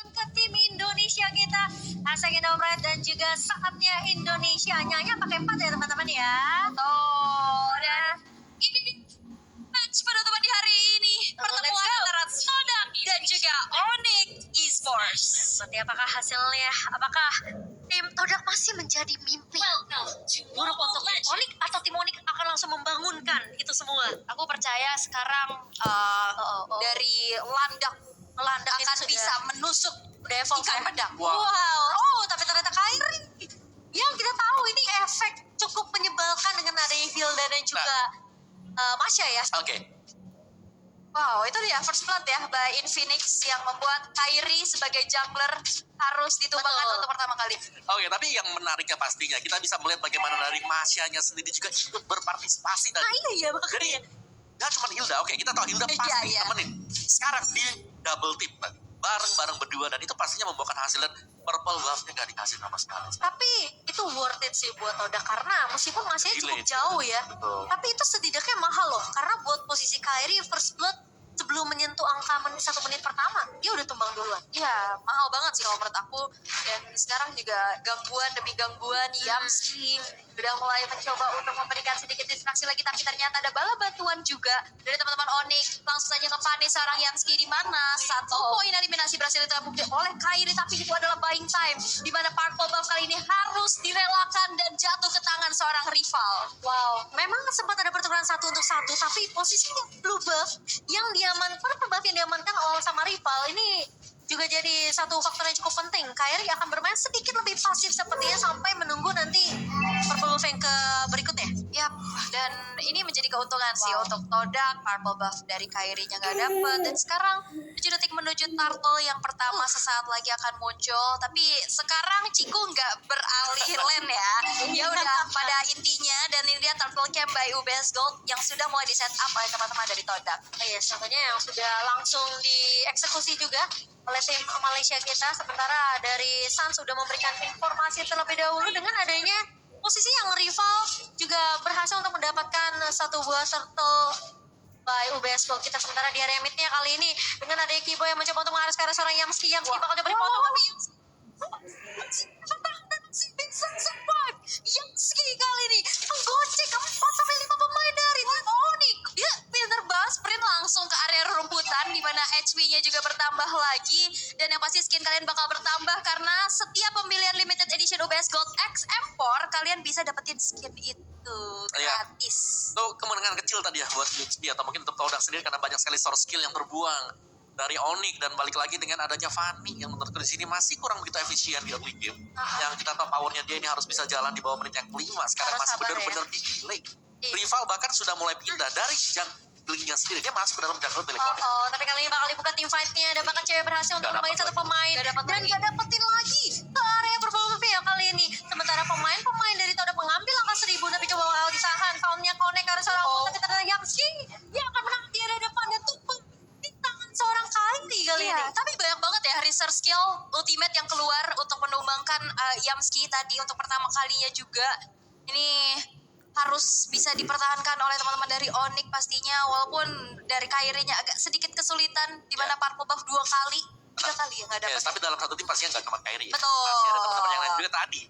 ke tim Indonesia kita. Asal Red dan juga saatnya Indonesia nyanyi pakai 4 ya teman-teman ya. Tuh, dan ini match penutupan di hari ini. Pertemuan antara Todak dan juga Onyx Esports. Seperti apakah hasilnya? Apakah tim Todak masih menjadi mimpi buruk untuk tim Onyx atau tim Onyx akan langsung membangunkan itu semua? Aku percaya sekarang dari landak akan bisa menusuk ikan pedang. Wow. Tapi ternyata Kairi yang kita tahu ini efek cukup menyebalkan dengan adanya Hilda dan juga Masya ya. Oke. Wow, itu dia first blood ya by Infinix yang membuat Kairi sebagai jungler harus ditumbangkan untuk pertama kali. Oke, tapi yang menariknya pastinya kita bisa melihat bagaimana dari Masyanya sendiri juga ikut berpartisipasi tadi. Iya. Jadi gak cuma Hilda, oke kita tahu Hilda pasti Iya. temenin. Sekarang dia double team bareng berdua dan itu pastinya membuahkan hasil dan purple buff-nya gak dikasih sama sekali. Tapi itu worth it sih buat Oda karena meskipun masih cukup jauh ya. Betul. Tapi itu setidaknya mahal loh karena buat posisi Kairi first blood sebelum menyentuh angka 1 menit pertama dia udah tumbang duluan. Iya, mahal banget sih kalau menurut aku. Dan sekarang juga gangguan demi gangguan Yamski udah mulai mencoba untuk memberikan sedikit distraksi lagi, tapi ternyata ada bala bantuan juga dari teman-teman Onyx. Langsung saja ke Panis seorang Yamski di mana 1 poin eliminasi berhasil ditemukan oleh Kairi, tapi itu adalah buying time di mana purple buff kali ini harus direlakan dan jatuh ke tangan seorang rival. Wow, memang sempat ada pertukaran 1 untuk 1, tapi posisinya blue buff yang diamankan, purple buff yang diamankan oleh sama rival ini juga jadi satu faktor yang cukup penting. Kairi akan bermain sedikit lebih pasif sepertinya sampai menunggu nanti purple buff yang ke berikutnya. Yap, dan ini menjadi keuntungan sih untuk Todak. Purple buff dari Kairi-nya nggak dapet, dan sekarang 7 detik menuju turtle yang pertama sesaat lagi akan muncul. Tapi sekarang Ciku nggak beralih lane ya. Ya udah pada intinya, dan ini dia turtle camp by UBS Gold yang sudah mulai di set up oleh teman-teman dari Todak. Yes, contohnya yang sudah langsung dieksekusi juga oleh tim Malaysia kita. Sementara dari Sun sudah memberikan informasi terlebih dahulu dengan adanya posisi yang rival juga berhasil untuk mendapatkan 1 buah turtle by UBS Gold kita. Sementara di area midnya kali ini dengan adanya Kibo yang mencoba untuk mengarah ke arah seorang Yamski bakal coba dipotong, tapi Yamski bisa survive. Yamski kali ini menggocek 4-5 pemain dari tim Onyx. Dia pinter banget sprint langsung ke area rumputan di mana HP-nya juga bertambah lagi, dan yang pasti skin kalian bakal bertambah karena setiap pembelian limited edition UBS Gold X Empor kalian bisa dapetin skin itu gratis. Itu kemenangan kecil tadi ya buat UXP atau mungkin untuk Todak sendiri karena banyak sekali source skill yang terbuang dari Onyx, dan balik lagi dengan adanya Fanny yang menurutku di sini masih kurang begitu efisien di early game. Yang kita tahu powernya dia ini harus bisa jalan di bawah menit yang kelima. Sekarang Harus masih sabar benar-benar di delay. Rival bahkan sudah mulai pindah dari junglingnya sendiri, dia masuk ke dalam jungle milik Onyx. Tapi kali ini bakal dibuka tim fight-nya dan bahkan cewek berhasil untuk kembali 1 pemain dan gak dapetin lagi ke area purple ya kali ini. Sementara pemain dari Todak mengambil angka 1000 tapi coba ditahan. Found-nya connect ke arah seorang tapi ternyata Yamski yang akan menang di area depan dan tumpang di tangan seorang Kairi kali ini. Tapi banyak banget ya research skill ultimate yang keluar untuk menumbangkan Yamski tadi untuk pertama kalinya juga. Ini harus bisa dipertahankan oleh teman-teman dari Onyx pastinya, walaupun dari Kairi-nya agak sedikit kesulitan di mana purple buff 3 kali ya nggak dapat. Tapi dalam satu tim pastinya nggak cuma Kairi ya. Betul. Masih ada teman-teman yang lain juga tadi.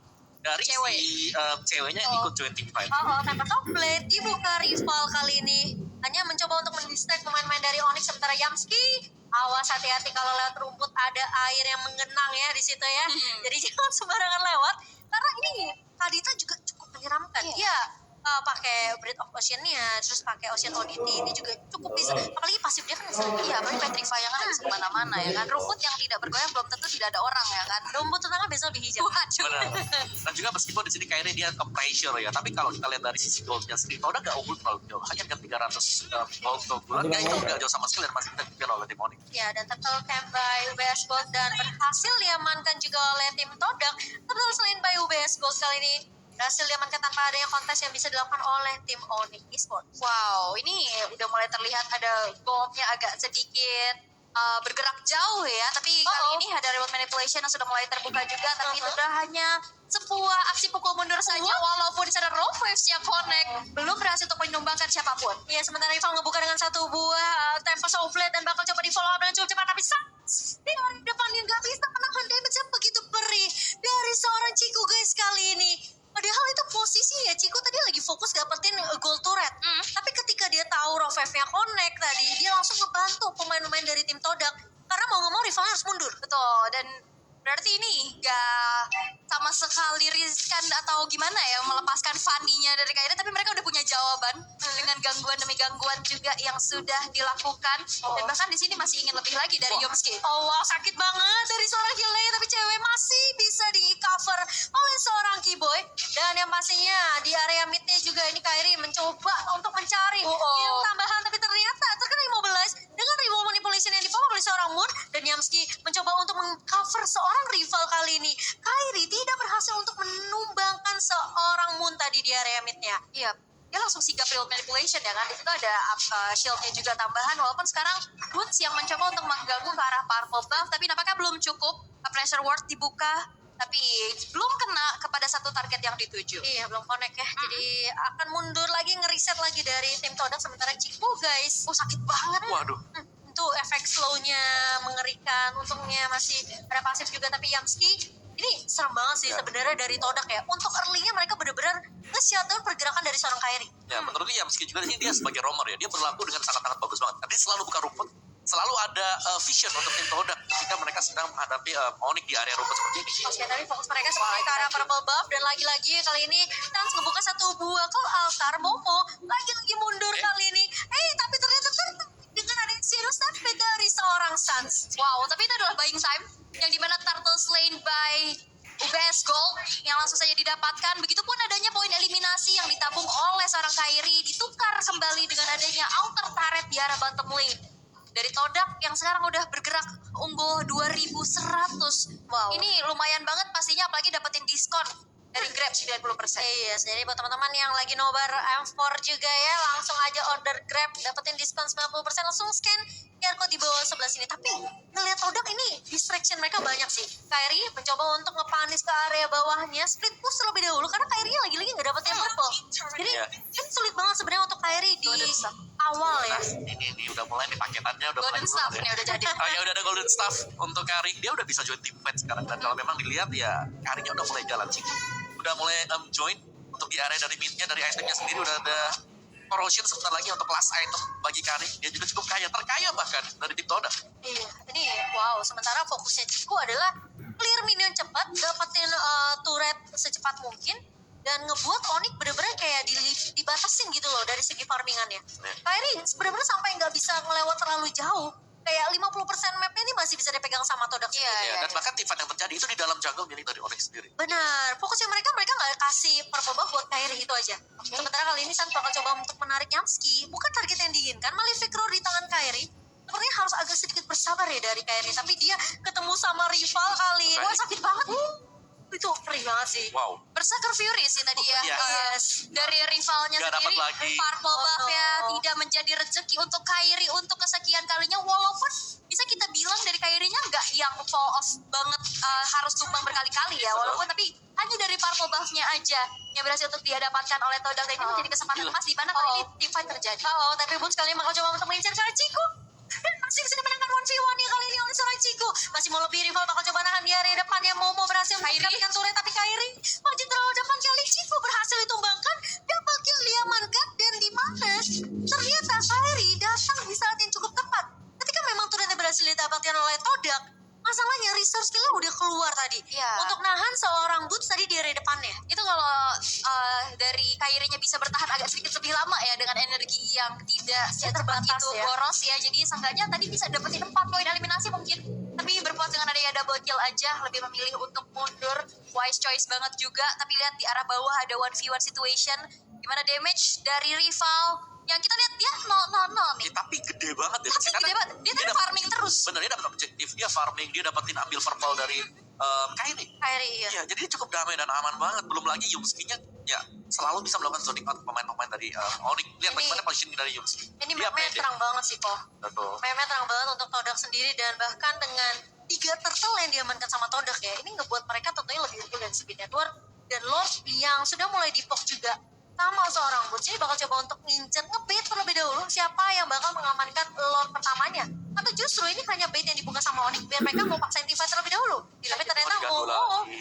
Dari Cewek. si ceweknya yang ikut join team fight. Tanpa top blade dibuka rival kali ini hanya mencoba untuk mendistract pemain-pemain dari Onyx. Sementara Yamski, awas hati-hati kalau lewat rumput ada air yang mengenang ya di situ ya. Jadi jangan sembarangan lewat karena ini Kadita juga cukup menyeramkan. Dia pakai Breath of Ocean-nya, terus pakai Ocean Oddity ini juga cukup bisa. Apalagi pasif dia kan apalagi Petrify yang kan bisa kemana-mana ya kan. Rumput yang tidak bergoyang belum tentu tidak ada orang ya kan. Rumput tetangga biasanya lebih hijau. Benar. Dan juga meskipun di sini Kairi dia ke pressure ya, tapi kalau kita lihat dari sisi goldnya sendiri, Todak nggak unggul terlalu jauh, hanya dengan 300 gold per bulan. Ya itu nggak jauh sama sekali dan masih bisa dipilih oleh tim Onyx. Ya, dan turtle camp by UBS Gold dan berhasil diamankan juga oleh tim Todak. Turtle selain by UBS Gold kali ini berhasil diamankan tanpa adanya kontes yang bisa dilakukan oleh tim Onyx Esports. Wow, ini udah mulai terlihat ada goldnya agak sedikit bergerak jauh ya, tapi kali ini ada remote manipulation yang sudah mulai terbuka juga, tapi itu udah hanya sebuah aksi pukul mundur saja, walaupun di sana roll waves yang connect belum berhasil untuk menyumbangkan siapapun. Ya, sementara rival ngebuka dengan 1 buah Tempest of Blade dan bakal coba di follow up dengan cukup cepat, tapi di area depan yang gak bisa harus mundur. Betul, dan berarti ini gak sama sekali riskan atau gimana ya melepaskan Fanny-nya dari Kairi, tapi mereka udah punya jawaban dengan gangguan demi gangguan juga yang sudah dilakukan. Dan bahkan di sini masih ingin lebih lagi dari Yomski. Oh wow, sakit banget dari seorang Hyunrae, tapi cewek masih bisa di cover oleh seorang Keyboy. Dan yang pastinya di area midnya juga ini Kairi mencoba untuk mencari kill tambahan, tapi ternyata terkena immobilize dengan remote manipulation yang dibawa oleh seorang Moon. Dan Yamski mencoba untuk mengcover seorang rival kali ini. Kairi tidak berhasil untuk menumbangkan seorang Moon tadi di area midnya. Iya, dia langsung sigap remote manipulation ya kan. Di situ ada shieldnya juga tambahan. Walaupun sekarang Woods yang mencoba untuk mengganggu ke arah purple buff, tapi nampaknya belum cukup. Pressure ward dibuka, tapi belum kena kepada satu target yang dituju. Iya, belum connect ya. Jadi akan mundur lagi, ngeriset lagi dari tim Todak. Sementara Ciku guys, sakit banget. Waduh. Itu efek slow-nya mengerikan. Untungnya masih ada pasif juga, tapi Yamski ini serem banget sih sebenarnya dari Todak ya. Untuk early-nya mereka benar-benar nge-shutdown pergerakan dari seorang Kairi. Ya, menurutnya Yamski juga ini dia sebagai roamer ya, dia berlaku dengan sangat-sangat bagus banget. Dia selalu buka rumput, selalu ada vision untuk tim Todak ketika mereka sedang menghadapi Onyx di area rumput seperti ini. Oke, tapi fokus mereka seperti ke arah purple buff, dan lagi-lagi kali ini Tans ngebuka satu buah ke altar. Momo lagi-lagi mundur kali ini. Tapi ternyata dengan ada serius tapi dari seorang Sans. Wow, tapi itu adalah buying time yang dimana Turtle slain by UBS Gold yang langsung saja didapatkan. Begitupun adanya poin eliminasi yang ditabung oleh seorang Kairi ditukar kembali dengan adanya outer turret di arah bottom lane dari Todak yang sekarang udah bergerak unggul 2100. Wow. Ini lumayan banget pastinya, apalagi dapetin diskon dari Grab 90%. Iya, jadi buat teman-teman yang lagi nobar M4 juga ya, langsung aja order Grab, dapetin diskon 90%, langsung scan QR code di bawah sebelah sini. Tapi ngeliat Todak ini distraction mereka banyak sih. Kairi mencoba untuk ngepanis ke area bawahnya, split push terlebih dahulu karena Kairi lagi-lagi nggak dapet yang purple. Jadi kan sulit banget sebenarnya untuk Kairi di awal ya. Ini udah mulai nih paketannya udah Golden mulai Staff ya. nih udah jadi. Ya udah ada Golden Staff untuk Kairi, dia udah bisa join team fight sekarang, dan kalau memang dilihat ya Karinya udah mulai jalan sih, udah mulai join untuk di area dari midnya, dari itemnya sendiri udah ada corrosion sebentar lagi untuk class item bagi Kari. Dia juga cukup kaya, terkaya bahkan dari tim Todak. Iya, ini wow, sementara fokusnya Ciku adalah clear minion cepat, dapetin turret secepat mungkin, dan ngebuat Onyx bener-bener kayak dibatasin gitu loh dari segi farmingannya. Kairi bener-bener sampai nggak bisa ngelewat terlalu jauh. Kayak 50% mapnya ini masih bisa dipegang sama Todak sendiri. Dan bahkan tim fight yang terjadi itu di dalam jungle milik dari Onyx sendiri. Benar, fokusnya mereka nggak kasih purple buff buat Kairi itu aja. Sementara kali ini San bakal coba untuk menarik Yamski, bukan target yang diinginkan, Malefic Roar di tangan Kairi. Sepertinya harus agak sedikit bersabar ya dari Kairi, tapi dia ketemu sama rival kali. Wah, sakit banget. Itu perih banget sih. Wow. Berserker Fury sih tadi ya. Yes. Dari rivalnya Gak sendiri, dapat lagi. purple buff ya tidak menjadi rezeki untuk Kairi untuk kesekian kalinya. Walaupun bisa kita bilang dari Kairinya nggak yang fall off banget, harus tumbang berkali-kali ya. Walaupun tapi hanya dari purple buff-nya aja yang berhasil untuk dia dapatkan oleh Todak, dan ini menjadi kesempatan emas di mana kali ini team fight terjadi. Tapi Boom sekali bakal coba untuk mengincar seorang Ciku. Dan masih bisa dimenangkan 1v1 ya kali ini oleh seorang Ciku. Masih mau lebih, rival bakal coba nahan di area depannya. Momo berhasil mendapatkan turret, tapi Kairi maju terlalu depan kali. Ciku berhasil ditumbangkan, double kill diamankan, dan di mana ternyata Kairi datang di saat yang cukup tepat. Ketika memang turretnya berhasil didapatkan oleh Todak, masalahnya resource skill-nya udah keluar tadi. Untuk nahan seorang Boots tadi di area depannya. Itu kalau dari Kairinya bisa bertahan agak sedikit lebih lama ya, dengan energi yang tidak terbatas ya. Boros ya. Jadi seenggaknya tadi bisa dapetin 4 poin eliminasi mungkin. Tapi berpuas dengan adanya double kill aja, lebih memilih untuk mundur. Wise choice banget juga. Tapi lihat di arah bawah ada 1v1 situation, dimana damage dari rival yang kita lihat dia 0-0 nih. Tapi gede banget ya. Tapi gede banget. Dia tadi farming terus. Bener, dia dapat objektif, dia farming, dia dapetin ambil purple dari Kairi. Iya. Ya, jadi dia cukup damai dan aman banget. Belum lagi Yumski-nya ya selalu bisa melakukan zoning out pemain-pemain dari Onyx. Lihat bagaimana positioning dari Yumski. Ini mapnya terang banget sih kok. Betul. Mapnya terang banget untuk Todak sendiri, dan bahkan dengan 3 turtle yang diamankan sama Todak ya, ini ngebuat mereka tentunya lebih unggul dari Speed Network dan Lord yang sudah mulai dipok juga sama seorang Boots. Ini bakal coba untuk ngincer, ngebait terlebih dahulu siapa yang bakal mengamankan Lord pertamanya. Atau justru ini hanya bait yang dibuka sama Onyx biar mereka mau paksain teamfight terlebih dahulu. Tapi ternyata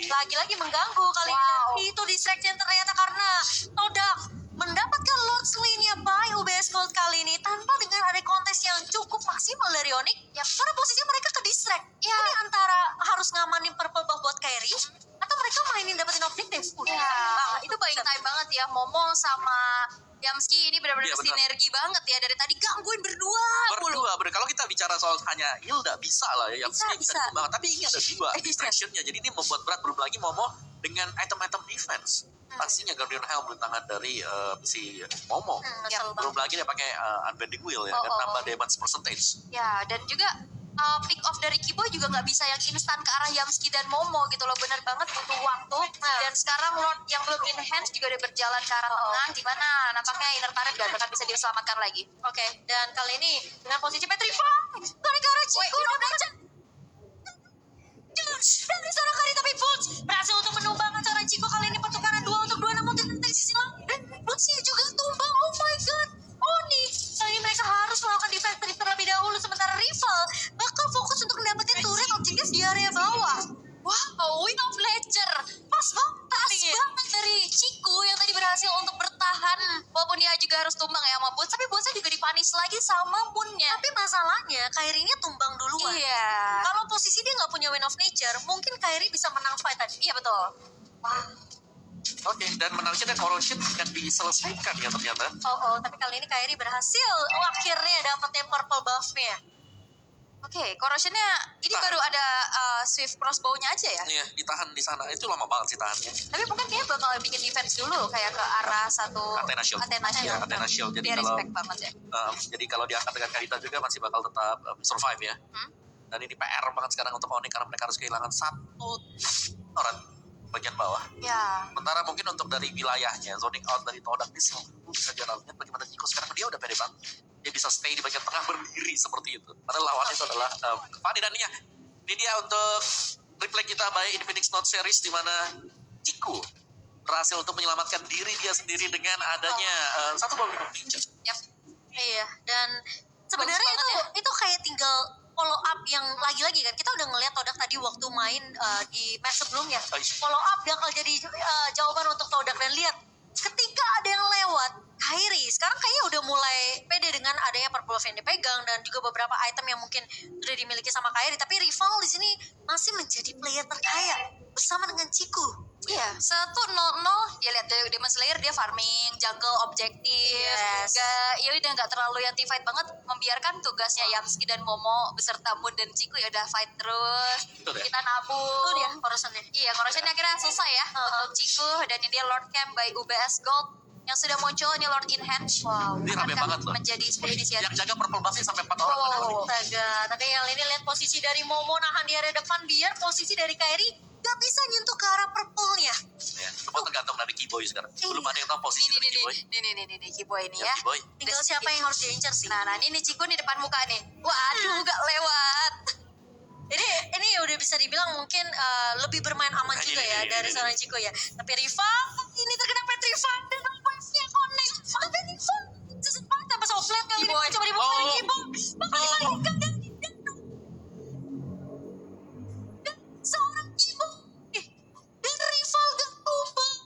lagi-lagi mengganggu kali ini. Itu distraction ternyata karena Todak mendapatkan Lord Slain-nya by UBS Gold kali ini tanpa dengan ada kontes yang cukup maksimal dari Onyx. Ya, karena posisinya mereka ke distract. Ya, awanin purple buff buat Kairi atau mereka mainin dapetin objektif. Itu buying time banget ya. Momo sama Yamski ini benar-benar Iya, benar. sinergi banget ya. Dari tadi gangguin berdua mulu. Berdua, kalau kita bicara soal hanya Hilda bisa lah ya, yang Bisa, bisa bisa. dikembangkan. Tapi ini ada dua Iya. distractionnya, jadi ini membuat berat. Belum lagi Momo dengan item-item defense. Pastinya Guardian Helm tangan dari si Momo. Kesel Belum banget. lagi dia pakai Unbending Wheel ya, kan Oh. nambah damage percentage. Ya, dan juga pick off dari Kiboy juga nggak bisa yang instan ke arah Yamski dan Momo gitu loh. Bener banget butuh waktu. Dan sekarang Lord yang belum enhance juga udah berjalan ke arah tengah. Gimana? Nampaknya inner turret gak akan bisa diselamatkan lagi. Oke, dan kali ini dengan posisi Petrify tarik ke arah Chico dan baca. Dan di sana Kari tapi Fulch berhasil untuk menumbangkan seorang Chico. Kali ini pertukaran 2 untuk 2 namun dari sisi lain. Dan Fulch juga tumbang. Oh my god. Oni. Kali ini mereka harus melakukan defense terlebih dahulu. Sementara rival bakal fokus untuk dapetin turret objektif di area bawah. Wow, Wing of Ledger. Pas banget. Banget dari Chico yang tadi berhasil untuk bertahan. Walaupun dia juga harus tumbang ya sama Boots. Tapi Bootsnya juga dipanis lagi sama Moonnya. Tapi masalahnya Kairi-nya tumbang duluan. Iya. Kalau posisi dia nggak punya Wind of Nature, mungkin Kairi bisa menang fight tadi. Iya betul. Oke, dan menariknya corrosion akan diselesaikan ya ternyata. Tapi kali ini Kairi berhasil akhirnya dapetin purple buff-nya. Oke, corrosionnya ini Tahan. baru ada Swift crossbow-nya aja ya. Iya, ditahan di sana. Itu lama banget sih tahannya. Tapi mungkin dia bakal bikin defense dulu kayak ke arah satu Athena Shield. Athena Shield. Ya, Athena Shield. Jadi Dia kalau respect banget ya. jadi kalau diangkat dengan Karita juga masih bakal tetap survive ya. Dan ini PR banget sekarang untuk Onyx karena mereka harus kehilangan satu orang bagian bawah. Ya. Sementara mungkin untuk dari wilayahnya, zoning out dari Todak di sini bisa jalan. Lihat bagaimana Chico sekarang dia udah pede banget. Dia bisa stay di bagian tengah berdiri seperti itu. Padahal lawannya itu adalah Fanny dan Nia. Ini dia untuk replay kita by Infinix Note Series di mana Chico berhasil untuk menyelamatkan diri dia sendiri dengan adanya satu bom pinjam. Yap. Iya, dan sebenarnya Bagus banget itu kayak tinggal follow up yang lagi-lagi kan kita udah ngeliat Todak tadi waktu main di match sebelumnya. Follow up bakal jadi jawaban untuk Todak dan lihat ketika ada yang lewat Kairi sekarang kayaknya udah mulai pede dengan adanya purple buff yang dipegang dan juga beberapa item yang mungkin sudah dimiliki sama Kairi, tapi rival di sini masih menjadi player terkaya bersama dengan Chico. Iya, 1-0-0 ya lihat dari Demon Slayer dia farming, jungle objektif. Yes. Ya udah nggak terlalu yang fight banget, membiarkan tugasnya Yamski dan Momo beserta Moon dan Chico ya udah fight terus. Betul ya? Kita nabung. Itu dia corrosionnya. Iya, corrosionnya akhirnya selesai ya untuk Chico dan ini dia Lord Camp by UBS Gold yang sudah muncul ini Lord Enhance. Wow. Ini rame Akan banget loh. menjadi sebuah inisiatif. Yang jaga purple buff-nya sampai 4 orang. Astaga, tapi yang ini lihat posisi dari Momo nahan di area depan biar posisi dari Kairi gak bisa nyentuh ke arah purple-nya. Ya, semua tergantung dari Kiboy sekarang. Belum ada yang tahu posisi Ini dari Kiboy. nih Kiboy ini Ya, ya. Kiboy. Tinggal siapa yang harus diincar sih. Nah, ini Chico nih depan muka nih. Waduh, gak lewat. Ini udah bisa dibilang mungkin lebih bermain aman Nah, juga ini, ya ini, dari ini. seorang Chico ya. Tapi Riva ini terkena Petrify dan wave-nya connect. Tapi Riva kesempatan pas offlane kali ini Kiboy. coba dibuka dari Oh. Kiboy. Bakal dilanjutkan dan seorang Kiboy dan rival gak tumbang.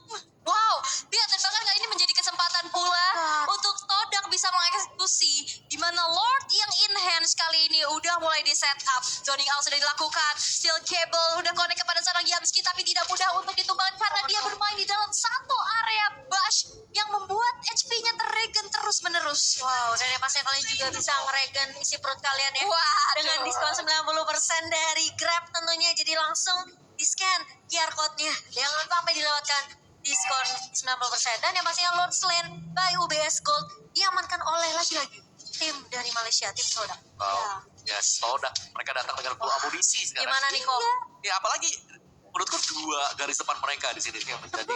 Wow, lihat dan bahkan nggak ini menjadi kesempatan pula untuk Todak bisa mengeksekusi di mana Lord yang enhance kali ini udah mulai di setup. Zoning out sudah dilakukan, steel cable udah connect kepada seorang Yamski tapi tidak mudah untuk ditumbangkan karena dia bermain di dalam satu area bash yang membuat HP-nya terregen terus menerus. Wow, dan yang pasti kalian juga bisa ngeregen isi perut kalian ya. Wah, Dengan diskon 90% dari Grab tentunya. Jadi langsung di-scan QR code-nya. Jangan sampai dilewatkan diskon 90%. Dan yang pastinya Lord Slain by UBS Gold diamankan oleh lagi-lagi tim dari Malaysia, tim Todak. Wow. Ya, Todak. Mereka datang dengan full amunisi sekarang. Gimana nih kok? Ya, apalagi menurutku dua garis depan mereka di sini yang menjadi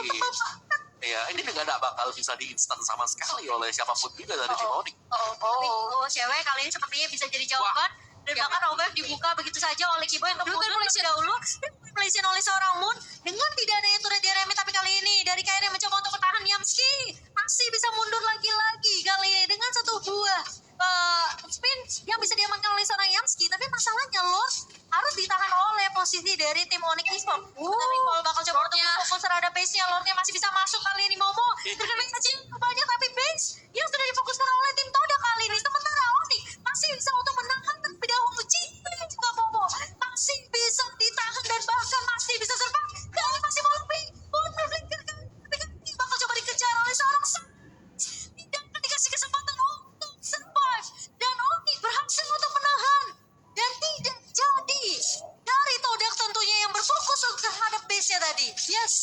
ya ini juga gak bakal bisa diinstan sama sekali oleh siapapun juga dari tim Onyx. Tapi cewek kali ini sepertinya bisa jadi jawaban. Dan bahkan OBF dibuka begitu saja oleh Kiboy untuk mundur terlebih dahulu. Diplesin oleh seorang Moon dengan tidak adanya turret di Remy. Tapi kali ini dari Kairi mencoba untuk bertahan. Yamski masih bisa mundur lagi-lagi kali ini dengan satu buah spin yang bisa diamankan oleh seorang Yamski. Tapi masalahnya Lord harus ditahan oleh posisi dari tim Onyx Esports. Tapi kalau bakal coba untuk fokus terhadap base-nya, Lordnya masih bisa masuk kali ini. Momo terkena saja banyak tapi base yang sudah difokuskan oleh tim Toda kali ini. Sementara Onyx masih bisa untuk menahan terlebih dahulu. Cinta dan juga Momo masih bisa ditahan dan bahkan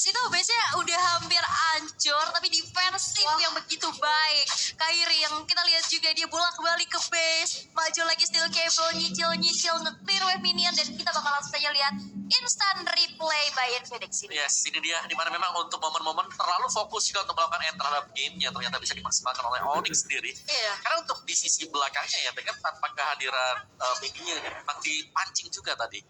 itu base-nya udah hampir hancur, tapi defensif yang begitu baik. Kyrie yang kita lihat juga dia bolak-balik ke base, maju lagi steal cable, nyicil nge-clear wave minion, dan kita bakal langsung saja lihat instant replay by Infinix ini. Yes, ini dia dimana memang untuk momen-momen terlalu fokus juga untuk melakukan end terhadap gamenya ternyata bisa dimaksimalkan oleh Onyx sendiri. Iya. Karena untuk di sisi belakangnya ya, dengan tanpa kehadiran Minggunya memang dipancing juga tadi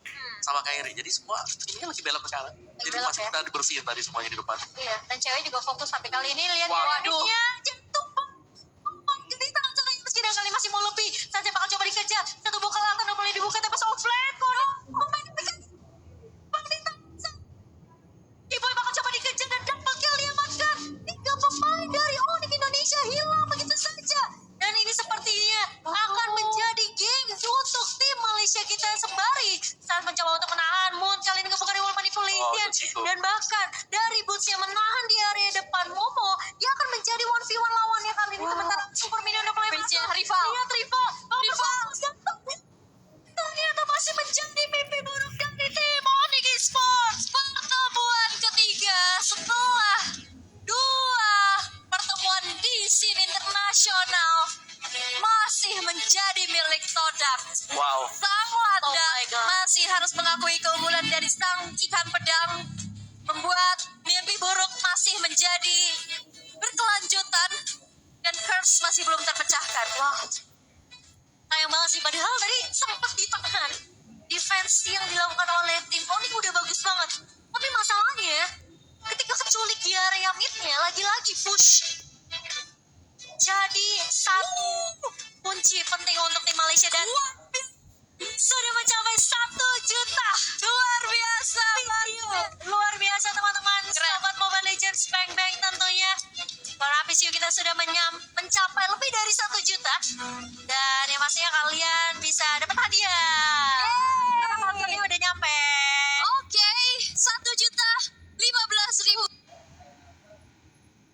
sama Kyrie. Jadi semua ini lagi belok ke kanan. Jadi belok masih ya. kita dibersihin tadi semuanya di depan. Iya, dan cewek juga fokus sampai kali ini lihat Waduh. ya, jantung gede tangan caranya meski dan kali masih mau lebih. Saja bakal coba dikejar. Satu buka lantai boleh dibuka tapi offlane kok. Iboy bakal coba dikejar dan double kill diamankan. 3 pemain dari Onyx Indonesia hilang begitu saja. Dan ini sepertinya akan menjadi game untuk tim Malaysia kita sembari saat mencoba untuk menahan Moon. Kali ini ngebuka wall manipulation. Chico. Dan bahkan dari Boots yang menahan di area depan Momo, dia akan menjadi 1v1 lawannya kali ini. Sementara Super Minion udah mulai masuk. Rival. Lihat rival. Ternyata masih menjadi mimpi buruk dari tim Onyx Esports. Pertemuan ketiga setelah 2 pertemuan di scene internasional masih menjadi milik Todak. Wow. Sang Landa Oh my God. masih harus mengakui keunggulan dari sang ikan pedang, membuat mimpi buruk masih menjadi berkelanjutan dan curse masih belum terpecahkan. Wah, sayang banget sih, padahal tadi sempat ditahan. Defense yang dilakukan oleh tim Onyx udah bagus banget, tapi masalahnya ketika keculik di area mid-nya lagi-lagi push. Jadi satu kunci penting untuk tim Malaysia dan sudah mencapai 1 juta. Luar biasa, Mario. Luar biasa teman-teman. Sahabat Mobile Legends Bang Bang tentunya. Para PCU kita sudah mencapai lebih dari 1 juta. Dan yang pastinya kalian bisa dapat hadiah.